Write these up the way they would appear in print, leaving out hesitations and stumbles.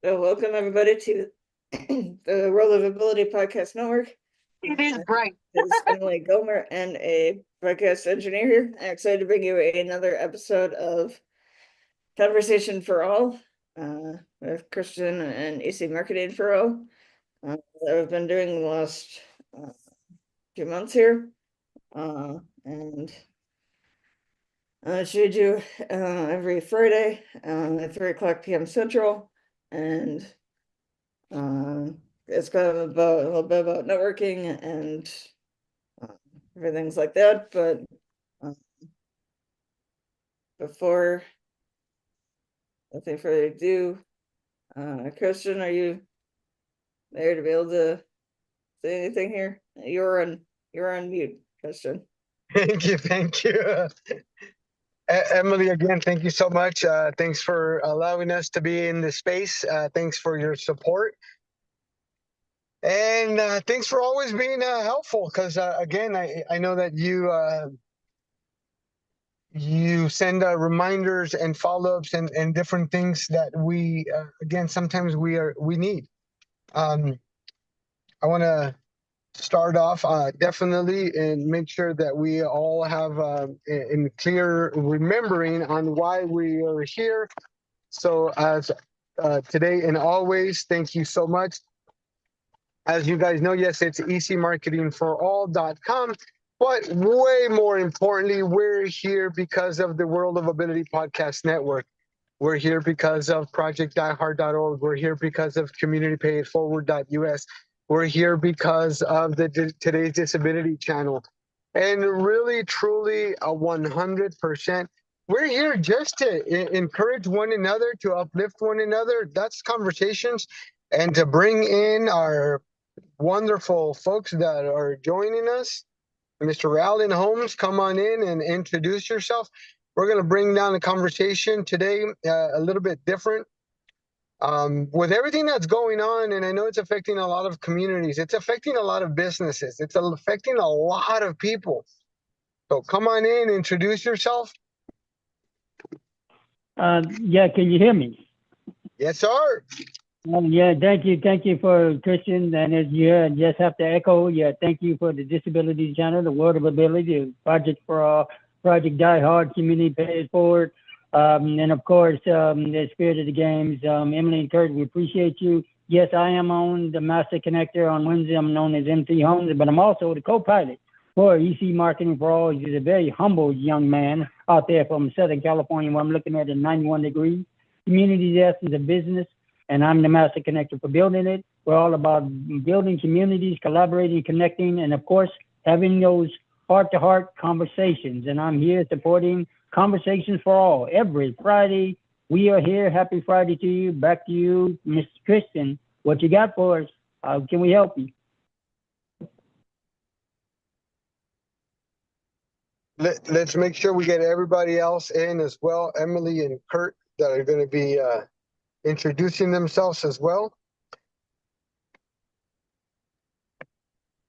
Welcome everybody to the World of Ability Podcast Network. It is bright. This is Emily Gollmer and a broadcast engineer here. I'm excited to bring you another episode of Conversation for All with Christian and EC Marketing for All that I've been doing the last few months here. And I should do every Friday at 3:00 p.m. Central. And it's kind of about a little bit about networking and everything's like that. But before without further ado, Christian, are you there to be able to say anything here? You're on mute, Christian. Thank you. Emily, again, thank you so much. Thanks for allowing us to be in this space. Thanks for your support. And thanks for always being helpful, because again, I know that you send reminders and follow-ups and different things that we again sometimes we need. I want to start off definitely and make sure that we all have in clear remembering on why we are here. So as today and always, thank you so much. As you guys know, yes, it's ecmarketingforall.com, but way more importantly, we're here because of the World of Ability Podcast Network. We're here because of projectdiehard.org. We're here because of communitypayitforward.us. We're here because of the Today's Disability channel. And really, truly, 100%. We're here just to encourage one another, to uplift one another. That's conversations. And to bring in our wonderful folks that are joining us. Mr. Alan Holmes, come on in and introduce yourself. We're going to bring down the conversation today a little bit different. With everything that's going on, and I know it's affecting a lot of communities, it's affecting a lot of businesses, it's affecting a lot of people. So come on in, introduce yourself. Yeah, can you hear me? Yes, sir. Yeah, thank you for Christian. And as you just have to echo, yeah, thank you for the Disability Channel, the World of Ability, Project for All, Project Die Hard, Community Pay It Forward, and of course, the Spirit of the Games. Emily and Kurt, we appreciate you. Yes, I am on the Master Connector on Wednesday. I'm known as MC Holmes, but I'm also the co-pilot for EC Marketing for All. He's a very humble young man out there from Southern California, where I'm looking at 91 degrees. Community essence of business. And I'm the Master Connector for building it. We're all about building communities, collaborating, connecting, and of course, having those heart-to-heart conversations. And I'm here supporting Conversations for All every Friday. We are here. Happy Friday to you. Back to you, Mr. Christian. What you got for us? How can we help you? Let's make sure we get everybody else in as well. Emily and Kurt that are going to be introducing themselves as well.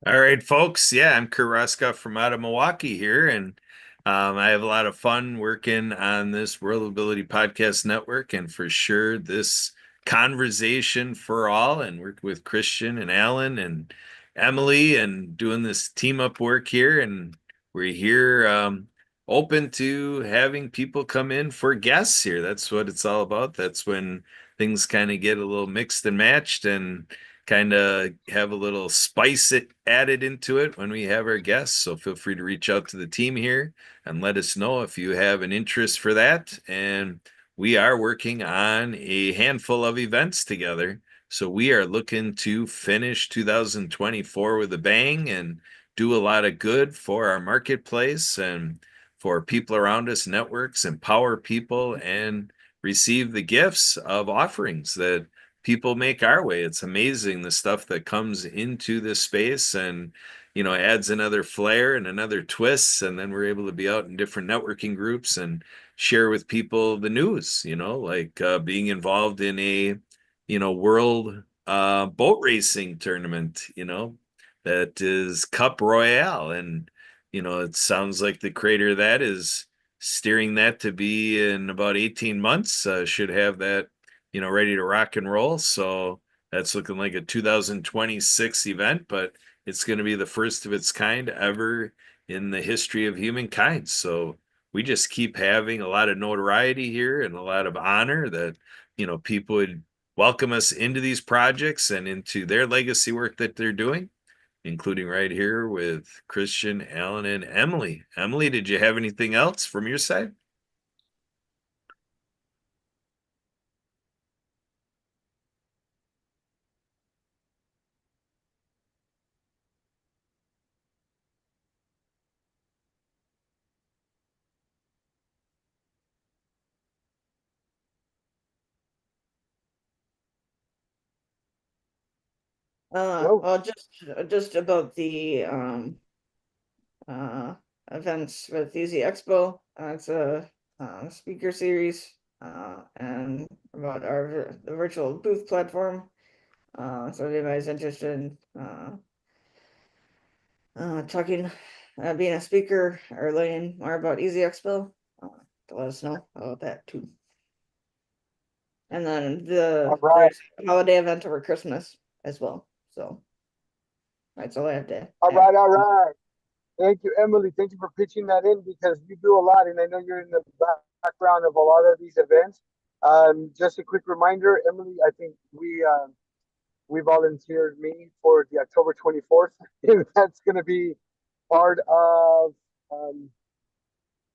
All right, folks. Yeah, I'm Kurt Roskopf from out of Milwaukee here, and I have a lot of fun working on this World Ability Podcast Network, and for sure this conversation for all, and work with Christian and Alan and Emily, and doing this team up work here. And we're here open to having people come in for guests here. That's what it's all about. That's when things kind of get a little mixed and matched, and kind of have a little spice added into it when we have our guests. So feel free to reach out to the team here and let us know if you have an interest for that. And we are working on a handful of events together. So we are looking to finish 2024 with a bang and do a lot of good for our marketplace and for people around us, networks, empower people, and receive the gifts of offerings that people make our way. It's amazing the stuff that comes into this space, and adds another flair and another twist, and then we're able to be out in different networking groups and share with people the news, like being involved in a world boat racing tournament, that is Cup Royale. And it sounds like the creator of that is steering that to be in about 18 months. Should have that ready to rock and roll. So that's looking like a 2026 event, but it's going to be the first of its kind ever in the history of humankind. So we just keep having a lot of notoriety here and a lot of honor that, people would welcome us into these projects and into their legacy work that they're doing, including right here with Christian, Alan, and Emily. Emily, did you have anything else from your side? No. Well, just about the uh events with Easy Expo. It's a speaker series and about the virtual booth platform. So if anybody's interested in talking, being a speaker or learning more about Easy Expo, to let us know about that too. And then All right. there's a holiday event over Christmas as well. So that's all I have to All add. right. All right. Thank you, Emily. Thank you for pitching that in because you do a lot, and I know you're in the background of a lot of these events. Just a quick reminder, Emily. I think we volunteered me for the October 24th. That's going to be part of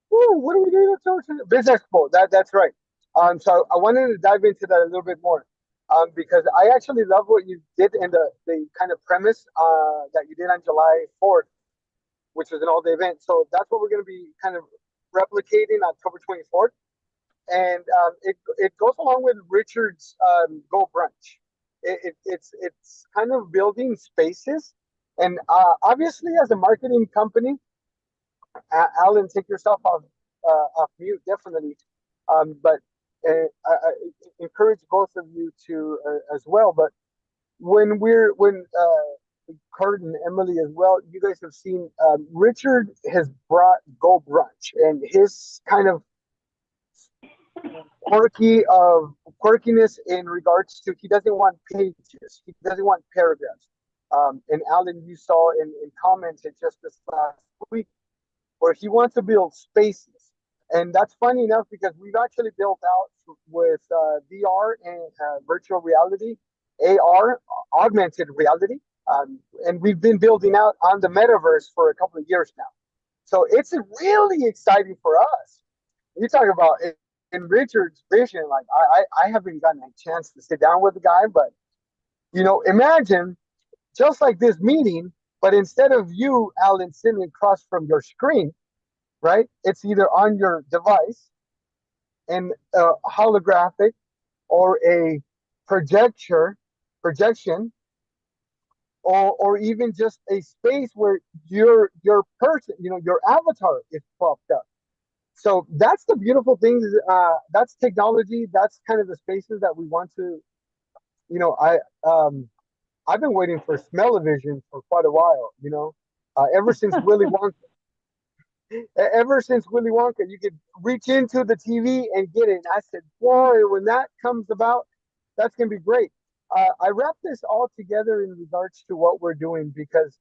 what are we doing October 24th? Biz Expo. That's right. So I wanted to dive into that a little bit more. Because I actually love what you did in the kind of premise that you did on July 4th, which was an all-day event. So that's what we're going to be kind of replicating October 24th. And it goes along with Richard's Go Brunch. It's kind of building spaces. And obviously, as a marketing company, Alan, take yourself off mute, definitely. But I encourage both of you to as well. But when Kurt and Emily as well, you guys have seen Richard has brought Go Brunch and his kind of quirkiness in regards to he doesn't want pages, he doesn't want paragraphs. And Alan, you saw in comments just this last week where he wants to build spaces. And that's funny enough because we've actually built out with VR and virtual reality, AR, augmented reality. And we've been building out on the metaverse for a couple of years now. So it's really exciting for us. You talk about in Richard's vision, like I haven't gotten a chance to sit down with the guy, but imagine just like this meeting, but instead of you, Alan, sitting across from your screen, right? It's either on your device and holographic or a projection, or even just a space where your person, your avatar is popped up. So that's the beautiful thing. That's technology. That's kind of the spaces that we want to. I've been waiting for smell-o-vision for quite a while. Ever since Willy Wonka. Ever since Willy Wonka, you could reach into the TV and get it. And I said, boy, when that comes about, that's going to be great. I wrap this all together in regards to what we're doing because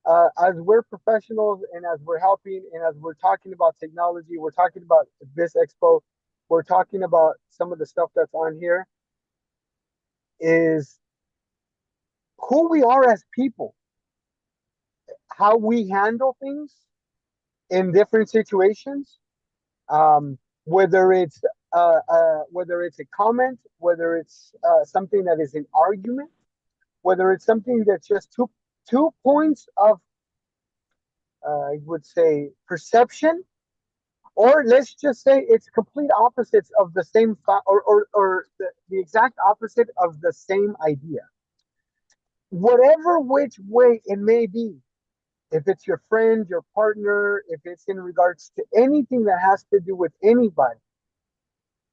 as we're professionals and as we're helping and as we're talking about technology, we're talking about this expo, we're talking about some of the stuff that's on here, is who we are as people, how we handle things in different situations, whether it's a comment, whether it's something that is an argument, whether it's something that's just two points of I would say perception, or let's just say it's complete opposites of the same or the exact opposite of the same idea. Whatever which way it may be, if it's your friend, your partner, if it's in regards to anything that has to do with anybody,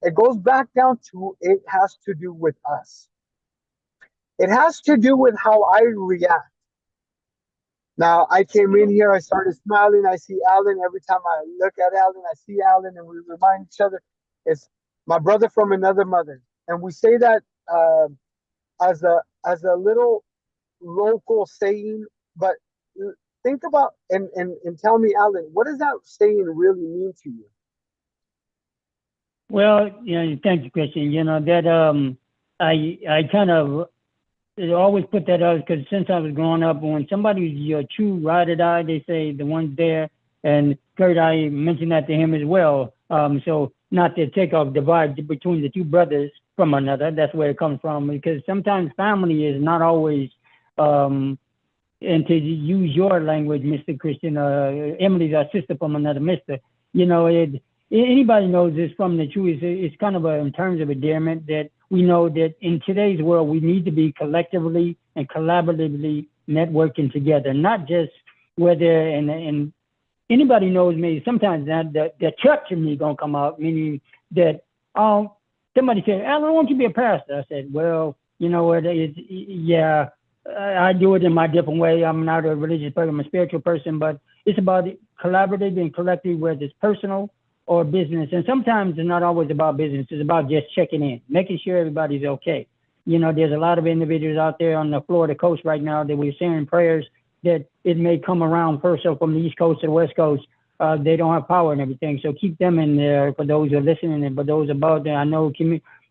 it goes back down to it has to do with us. It has to do with how I react. Now, I came in here, I started smiling. I see Alan. Every time I look at Alan, I see Alan, and we remind each other it's my brother from another mother. and we say that as a little local saying, but think about and tell me, Alan, what does that saying really mean to you? Well, thank you, Christian. That I kind of always put that out because since I was growing up, when somebody's your true ride or die, they say the one's there. And Kurt, I mentioned that to him as well. So not to take off divide between the two brothers from another. That's where it comes from, because sometimes family is not always, and to use your language, Mr. Christian, Emily's our sister from another mister. Anybody knows this from the truth. It's kind of in terms of endearment that we know that in today's world, we need to be collectively and collaboratively networking together, not just whether, and anybody knows me, sometimes that the church in me gonna come out, meaning that, somebody said, Alan, won't you be a pastor? I said, well, you know what, yeah, I do it in my different way. I'm not a religious person, I'm a spiritual person, but it's about collaborative and collective, whether it's personal or business. And sometimes it's not always about business. It's about just checking in, making sure everybody's okay. There's a lot of individuals out there on the Florida coast right now that we're saying prayers that it may come around first. So from the East Coast to the West Coast, they don't have power and everything. So keep them in there for those who are listening and for those above there. I know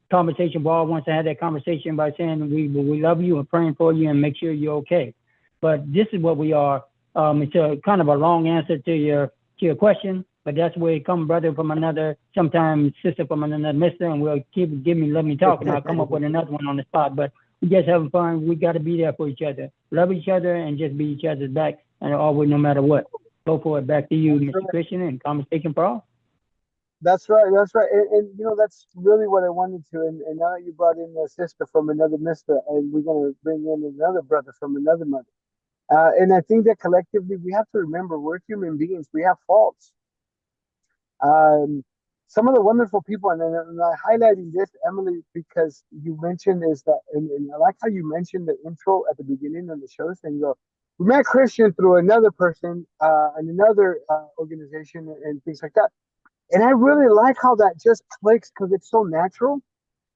Conversation Ball wants to have that conversation by saying we love you and praying for you and make sure you're okay. But this is what we are. It's a kind of a long answer to your question, but that's where it comes, brother from another, sometimes sister from another mister, and we'll let me talk, and I'll come up with another one on the spot. But we just having fun. We got to be there for each other, love each other, and just be each other's back, and always, no matter what. Go for it. Back to you, Mr. Christian, and Conversation for All. That's right. That's right. And that's really what I wanted to. And now that you brought in a sister from another mister, and we're going to bring in another brother from another mother. And I think that collectively we have to remember we're human beings. We have faults. Some of the wonderful people, and I'm highlighting this, Emily, because you mentioned is that, and I like how you mentioned the intro at the beginning of the show, saying, you go, we met Christian through another person and another organization and things like that. And I really like how that just clicks because it's so natural.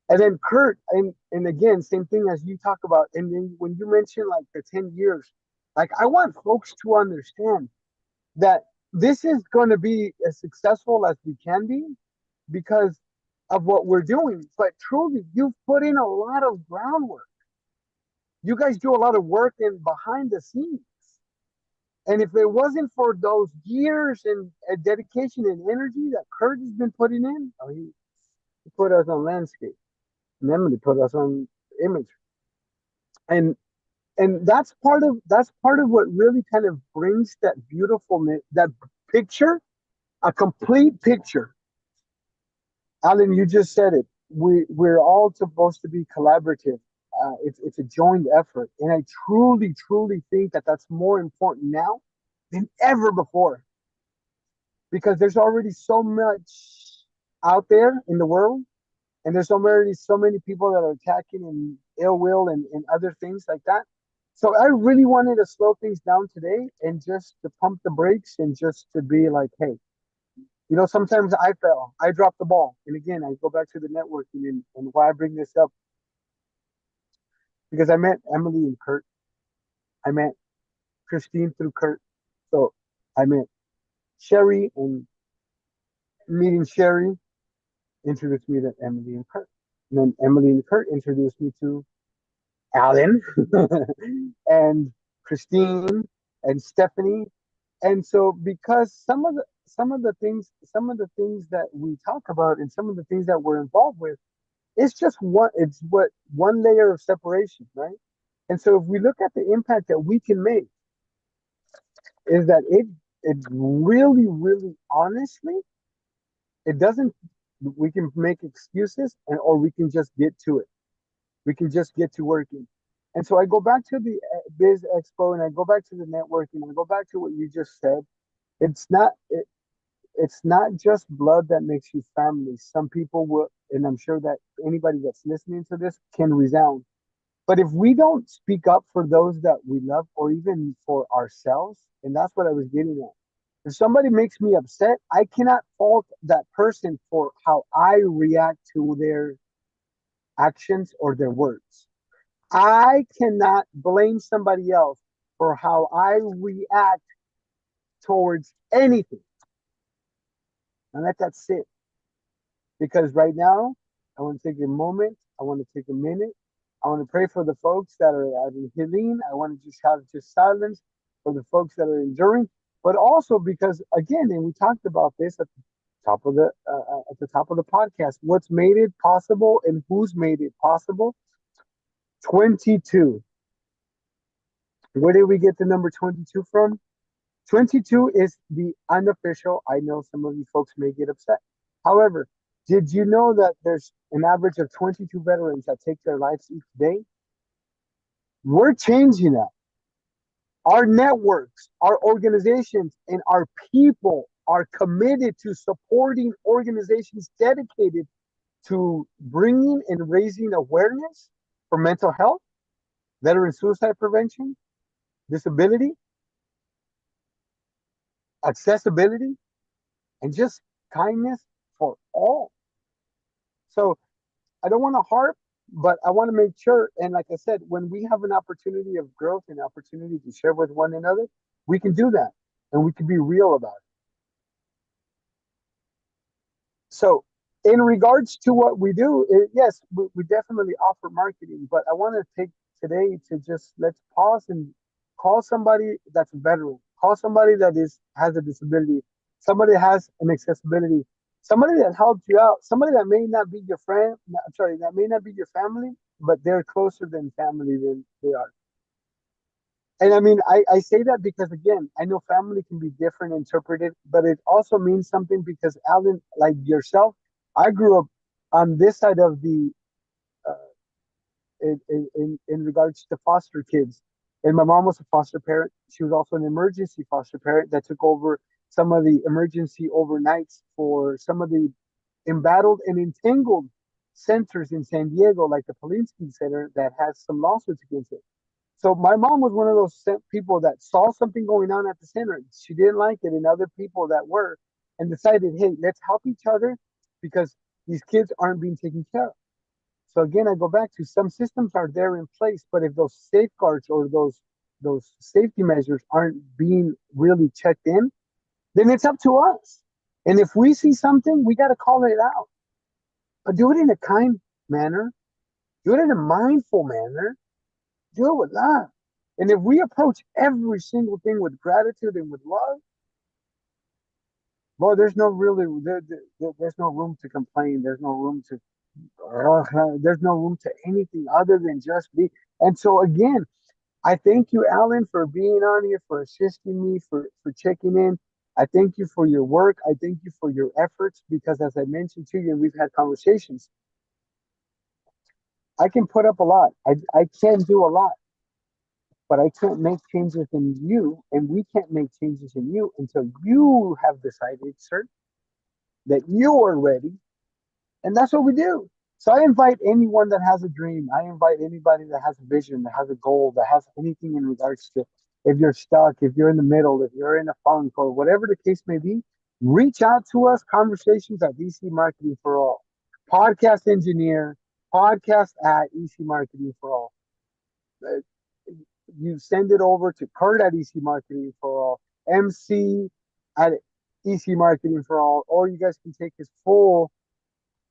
And then Kurt, and again, same thing as you talk about. And then when you mention like the 10 years, like I want folks to understand that this is going to be as successful as we can be because of what we're doing. But truly, you've put in a lot of groundwork. You guys do a lot of work in behind the scenes. And if it wasn't for those years and dedication and energy that Kurt has been putting in, he put us on landscape, and Emily put us on imagery, and that's part of what really kind of brings that beautifulness, that picture, a complete picture. Alan, you just said it. We're all supposed to be collaborative. It's a joint effort, and I truly think that that's more important now than ever before, because there's already so much out there in the world, and there's already so many people that are attacking and ill will and other things like that. So I really wanted to slow things down today and just to pump the brakes and just to be like, hey, sometimes I fell, I dropped the ball. And again, I go back to the networking and why I bring this up, because I met Emily and Kurt. I met Christine through Kurt. So I met Sherry, and meeting Sherry introduced me to Emily and Kurt. And then Emily and Kurt introduced me to Alan and Christine and Stephanie. And so because some of the things that we talk about and some of the things that we're involved with, it's one layer of separation, right? And so if we look at the impact that we can make, is that it really honestly, it doesn't, we can make excuses or we can just get to it. We can just get to working. And so I go back to the Biz Expo, and I go back to the networking, and I go back to what you just said. It's not just blood that makes you family. Some people will, and I'm sure that anybody that's listening to this can resound. But if we don't speak up for those that we love, or even for ourselves, and that's what I was getting at. If somebody makes me upset, I cannot fault that person for how I react to actions or their words. I cannot blame somebody else for how I react towards anything. And let that sit. Because right now, I want to take a moment. I want to take a minute. I want to pray for the folks that are healing. I want to just have just silence for the folks that are enduring. But also because, again, and we talked about this at the top of the podcast, what's made it possible and who's made it possible? 22. Where did we get the number 22 from? 22 is the unofficial. I know some of you folks may get upset. However, did you know that there's an average of 22 veterans that take their lives each day? We're changing that. Our networks, our organizations, and our people are committed to supporting organizations dedicated to bringing and raising awareness for mental health, veteran suicide prevention, disability, accessibility, and just kindness for all. So I don't want to harp, but I want to make sure. And like I said, when we have an opportunity of growth and opportunity to share with one another, we can do that and we can be real about it. So in regards to what we do, yes, we definitely offer marketing, but I want to take today to just let's pause and call somebody that's a veteran, call somebody that has a disability, somebody that has an accessibility, somebody that helped you out, somebody that may not be your friend, sorry, that may not be your family, but they're closer than family than they are. And I mean, I say that because, again, I know family can be different interpreted, but it also means something because, Alan, like yourself, I grew up on this side of the, uh, in regards to foster kids. And my mom was a foster parent. She was also an emergency foster parent that took over some of the emergency overnights for some of the embattled and entangled centers in San Diego, like the Polinsky Center that has some lawsuits against it. So my mom was one of those people that saw something going on at the center. She didn't like it, and other people that were, and decided, hey, let's help each other because these kids aren't being taken care of. So again, I go back to some systems are there in place, but if those safeguards or those safety measures aren't being really checked in, then it's up to us. And if we see something, we got to call it out, but do it in a kind manner, do it in a mindful manner, do it with love. And if we approach every single thing with gratitude and with love, boy, there's no there's no room to complain. There's no room to anything other than just be. And so again, I thank you, Alan, for being on here, for assisting me, for checking in. I thank you for your work. I thank you for your efforts because, as I mentioned to you, and we've had conversations, I can put up a lot. I can do a lot, but I can't make changes in you, and we can't make changes in you until you have decided, sir, that you are ready. And that's what we do. So I invite anyone that has a dream. I invite anybody that has a vision, that has a goal, that has anything in regards to if you're stuck, if you're in the middle, if you're in a funk, or whatever the case may be, reach out to us. Conversations at EC Marketing for All. Podcast engineer, podcast at EC Marketing for All. You send it over to Kurt at EC Marketing for All, MC at EC Marketing for All, or you guys can take his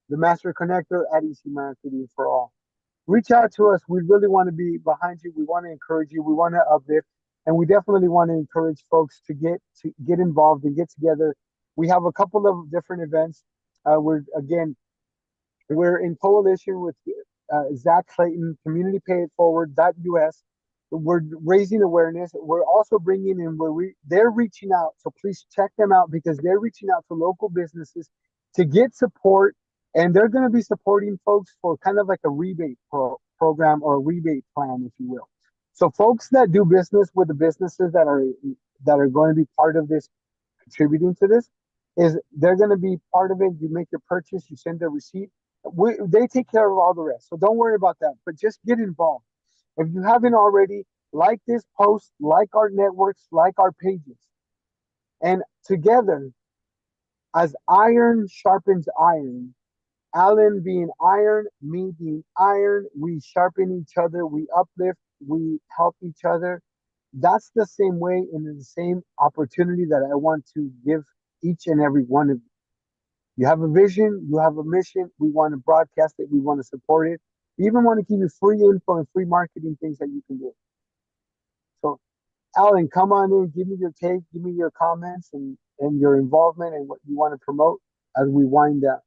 the Master Connector at EC Marketing for All. Reach out to us. We really want to be behind you. We want to encourage you. We want to uplift, and we definitely want to encourage folks to get involved and get together. We have a couple of different events. We're in coalition with Zach Clayton, CommunityPayItForward.us. We're raising awareness. We're also bringing in they're reaching out. So please check them out because they're reaching out to local businesses to get support, and they're going to be supporting folks for kind of like a rebate program or a rebate plan, if you will. So folks that do business with the businesses that are going to be part of this, contributing to this, is they're going to be part of it. You make your purchase, you send a receipt. They take care of all the rest. So don't worry about that, but just get involved. If you haven't already, like this post, like our networks, like our pages. And together, as iron sharpens iron, Alan being iron, me being iron, we sharpen each other, we uplift, we help each other. That's the same way and the same opportunity that I want to give each and every one of you. You have a vision, you have a mission, we want to broadcast it, we want to support it. We even want to give you free info and free marketing things that you can do. So, Alan, come on in, give me your take, give me your comments and your involvement and what you want to promote as we wind down.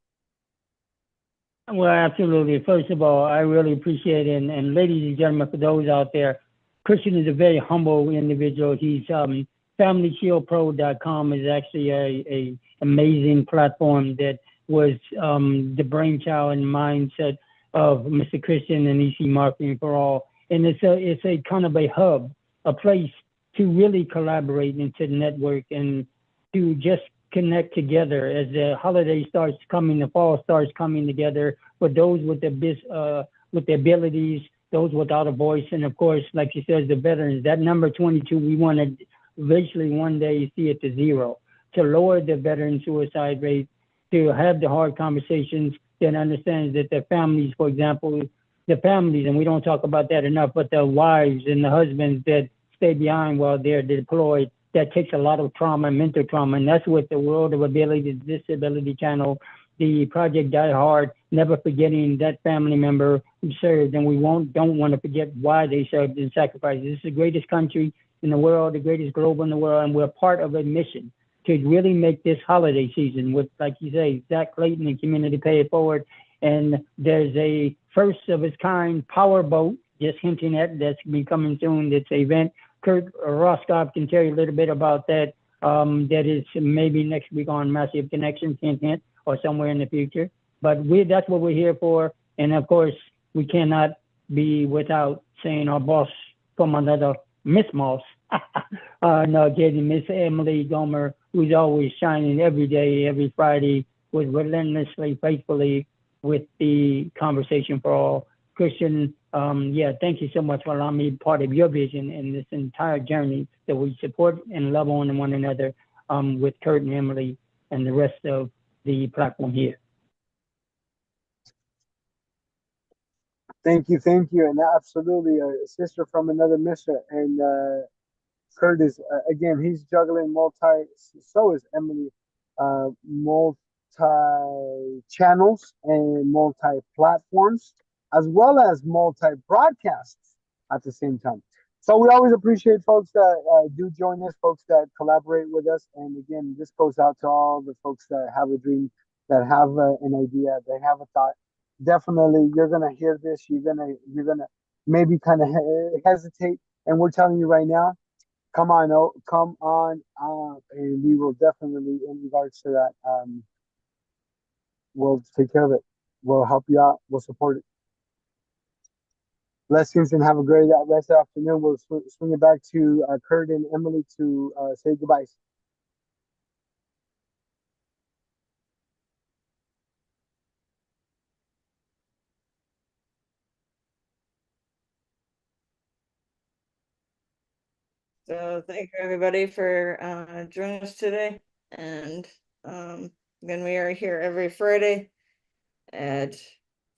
Well, absolutely. First of all, I really appreciate it. And ladies and gentlemen, for those out there, Christian is a very humble individual. He's FamilyShieldPro.com is actually a amazing platform that was the brainchild and mindset of Mr. Christian and EC Marketing for All. And it's a kind of a hub, a place to really collaborate and to network and to just connect together as the holiday starts coming, the fall starts coming together for those with the abilities, those without a voice, and of course, like she says, the veterans. That number 22, we want to eventually one day see it to zero, to lower the veteran suicide rate, to have the hard conversations, that understands that their families, for example, the families, and we don't talk about that enough, but the wives and the husbands that stay behind while they're deployed, that takes a lot of trauma, mental trauma, and that's what the World of Ability Disability Channel, the Project Die Hard, never forgetting that family member who served, and we don't want to forget why they served and sacrificed. This is the greatest country in the world, the greatest globe in the world, and we're part of a mission to really make this holiday season with, like you say, Zach Clayton and Community Pay It Forward. And there's a first of its kind power boat, just hinting at, that's be coming soon. It's an event. Kurt Roskopf can tell you a little bit about that. That is maybe next week on Massive Connections, hint, hint, or somewhere in the future. But that's what we're here for. And of course, we cannot be without saying our boss from another, Miss Moss. No, kidding, Miss Emily Gollmer, who's always shining every day, every Friday, with relentlessly, faithfully with the Conversation for All. Christian, thank you so much for allowing me part of your vision in this entire journey that we support and love on one another with Kurt and Emily and the rest of the platform here. Thank you, and absolutely a sister from another mister. And Kurt is again, he's juggling multi. So is Emily, multi channels and multi platforms, as well as multi broadcasts at the same time. So we always appreciate folks that do join us, folks that collaborate with us. And again, this goes out to all the folks that have a dream, that have an idea, they have a thought. Definitely, you're gonna hear this. You're gonna maybe kind of hesitate, and we're telling you right now, come on, and we will definitely, in regards to that, we'll take care of it. We'll help you out. We'll support it. Blessings and have a great rest of the afternoon. We'll swing it back to Kurt and Emily to say goodbyes. So thank you everybody for joining us today. And again, we are here every Friday at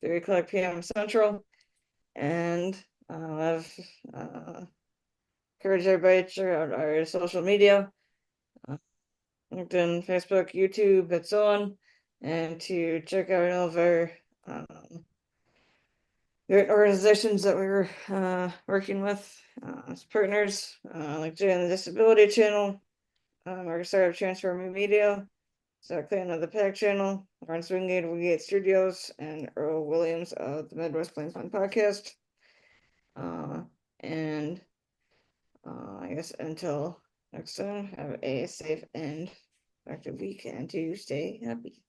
3:00 p.m. Central. And I've encouraged everybody to check out our social media, LinkedIn, Facebook, YouTube, and so on, and to check out all of our organizations that we're working with as partners, like Jay and the Disability Channel, our Startup Transforming Media, Zach Clayton of the Pack Channel, Lawrence Wingate of Wingate Studios, and Earl Williams of the Midwest Plains Fund Podcast. And I guess until next time, have a safe and productive week and to stay happy.